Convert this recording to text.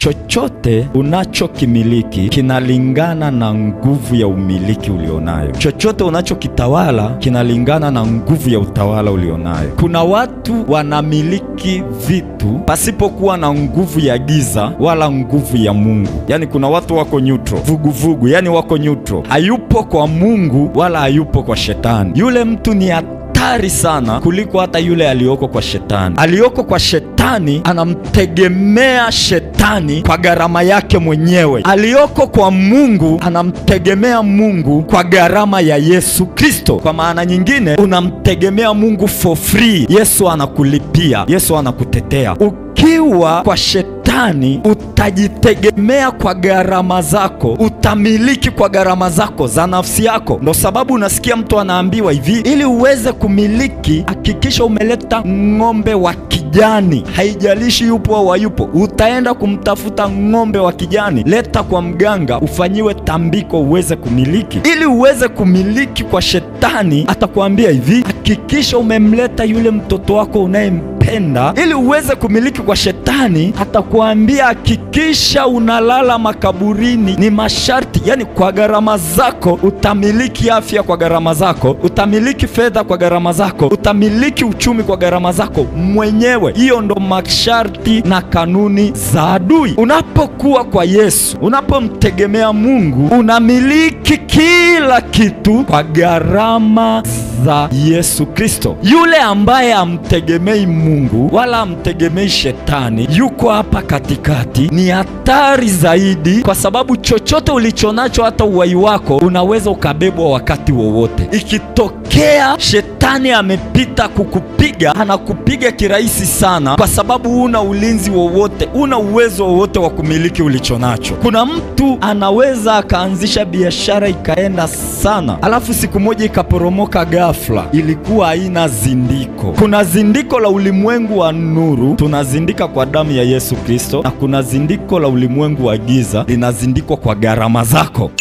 Chochote unachokimiliki kinalingana na nguvu ya umiliki ulionayo. Chochote unachokitawala kinalingana na nguvu ya utawala ulionayo. Kuna watu wanamiliki vitu pasipokuwa na nguvu ya giza wala nguvu ya Mungu. Yani kuna watu wako neutral, vuguvugu, yani wako neutral. Hayupo kwa Mungu wala hayupo kwa shetani. Yule mtu ni hatari sana kuliko hata yule aliyoko kwa shetani. Aliyoko kwa shetani anamtegemea shetani kwa gharama yake mwenyewe. Aliyoko kwa Mungu anamtegemea Mungu kwa gharama ya Yesu Kristo. Kwa maana nyingine, unamtegemea Mungu for free. Yesu anakulipia, Yesu anakutetea. Ukiwa kwa shetani utajitegemea kwa gharama zako, utamiliki kwa gharama zako za nafsi yako. Ndo sababu unasikia mtu anaambiwa hivi, ili uweze kumiliki hakikisha umeleta ng'ombe wa kijani. Haijalishi yupo au hayupo, utaenda kumtafuta ng'ombe wa kijani, leta kwa mganga ufanyiwe tambiko uweze kumiliki. Ili uweze kumiliki kwa shetani, atakwambia hivi, hakikisha umemleta yule mtoto wako unayempenda. Ili uweze kumiliki kwa shetani, atakwambia hakikisha unalala makaburini. Ni masharti, yani kwa gharama zako. Utamiliki afya kwa gharama zako, utamiliki fedha kwa gharama zako, utamiliki uchumi kwa gharama zako mwenyewe. Hiyo ndo masharti na kanuni za adui. Unapokuwa kwa Yesu, unapomtegemea Mungu, unamiliki kila kitu kwa gharama za Yesu Kristo. Yule ambaye amtegemei Mungu wala amtegemei shetani, yuko hapa katikati, ni hatari zaidi, kwa sababu chochote ulichonacho, hata uhai wako, unaweza ukabebwa wakati wowote. Ikitokea shetani amepita kukupiga, anakupiga kirahisi sana, kwa sababu una ulinzi wowote, una uwezo wowote wa kumiliki ulichonacho. Kuna mtu anaweza akaanzisha biashara ikaenda sana, alafu siku moja ikaporomoka ghafla. Ilikuwa haina zindiko. Kuna zindiko la ulimwengu wa nuru, tunazindika kwa damu ya Yesu Kristo, na kuna zindiko la ulimwengu wa giza, linazindikwa kwa gharama zako.